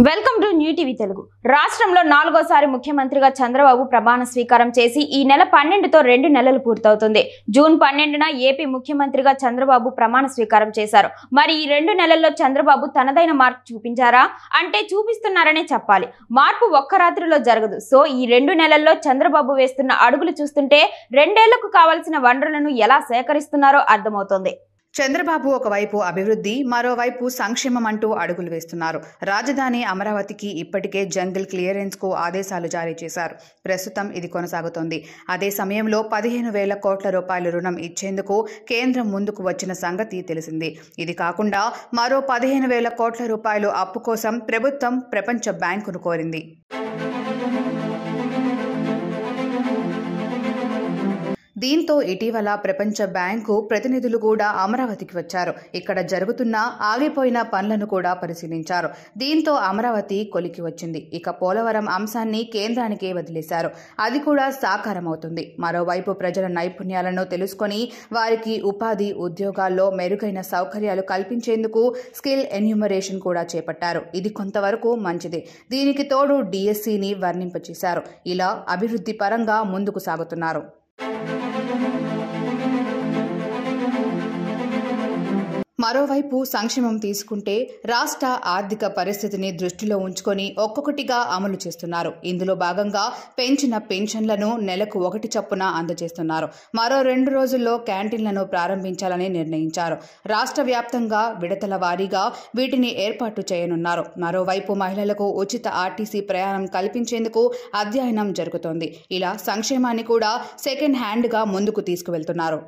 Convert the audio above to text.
Welcome to new TV Telugu. రాష్ట్రంలో నాలుగోసారి ముఖ్యమంత్రిగా చంద్రబాబు ప్రమాణ స్వీకారం చేసి ఈ నెల 12తో 2 నెలలు పూర్తవుతుంది. జూన్ 12న ఏపీ ముఖ్యమంత్రిగా చంద్రబాబు ప్రమాణ స్వీకారం చేశారు. మరి ఈ 2 నెలల్లో చంద్రబాబు తనదైన మార్పు చూపించారా అంటే చూపిస్తున్నారనే చెప్పాలి. మార్పు ఒక్క రాత్రిలో జరగదు. సో ఈ 2 నెలల్లో చంద్రబాబు వేస్తున్న అడుగులు చూస్తుంటే 2 ఏళ్లకు కావాల్సిన వనరులను ఎలా సేకరిస్తున్నారో అర్థమవుతోంది. చంద్రబాబు ఒకవైపు అభివృద్ధి, మరోవైపు సంక్షేమం అంటూ అడుగులు వేస్తున్నారు. రాజధాని అమరావతికి ఇప్పటికే జంగిల్ క్లియరెన్స్ కు ఆదేశాలు జారీ చేశారు. ప్రస్తుతం ఇది కొనసాగుతోంది. అదే సమయంలో 15,000 కోట్ల రూపాయల రుణం ఇచ్చేందుకు కేంద్రం ముందుకు వచ్చిన సంగతి తెలిసింది. ఇది కాకుండా మరో 15,000 కోట్ల రూపాయలు అప్పు కోసం ప్రభుత్వం ప్రపంచ బ్యాంకును కోరింది. దీంతో ఇటీవల ప్రపంచ బ్యాంకు ప్రతినిధులు కూడా అమరావతికి వచ్చారు. ఇక్కడ జరుగుతున్న ఆగిపోయిన పనులను కూడా పరిశీలించారు. దీంతో అమరావతి కొలికి వచ్చింది. ఇక పోలవరం అంశాన్ని కేంద్రానికే వదిలేశారు. అది కూడా సాకారమవుతుంది. మరోవైపు ప్రజల నైపుణ్యాలను తెలుసుకొని వారికి ఉపాధి, ఉద్యోగాల్లో మెరుగైన సౌకర్యాలు కల్పించేందుకు స్కిల్ ఎన్యూమరేషన్ కూడా చేపట్టారు. ఇది కొంతవరకు మంచిదే. దీనికి తోడు డిఎస్సిని వర్ణింపచేశారు. ఇలా అభివృద్ధి పరంగా ముందుకు సాగుతున్నారు. మరోవైపు సంక్షేమం తీసుకుంటే రాష్ట్ర ఆర్థిక పరిస్థితిని దృష్టిలో ఉంచుకొని ఒక్కొక్కటిగా అమలు చేస్తున్నారు. ఇందులో భాగంగా పెంచిన పెన్షన్లను నెలకు 1 చొప్పున అందజేస్తున్నారు. మరో 2 రోజుల్లో క్యాంటీన్లను ప్రారంభించాలని నిర్ణయించారు. రాష్ట్ర వ్యాప్తంగా విడతల వారీగా వీటిని ఏర్పాటు చేయనున్నారు. మరోవైపు మహిళలకు ఉచిత ఆర్టీసీ ప్రయాణం కల్పించేందుకు అధ్యయనం జరుగుతోంది. ఇలా సంక్షేమాన్ని కూడా సెకండ్ హ్యాండ్గా ముందుకు తీసుకువెళ్తున్నారు.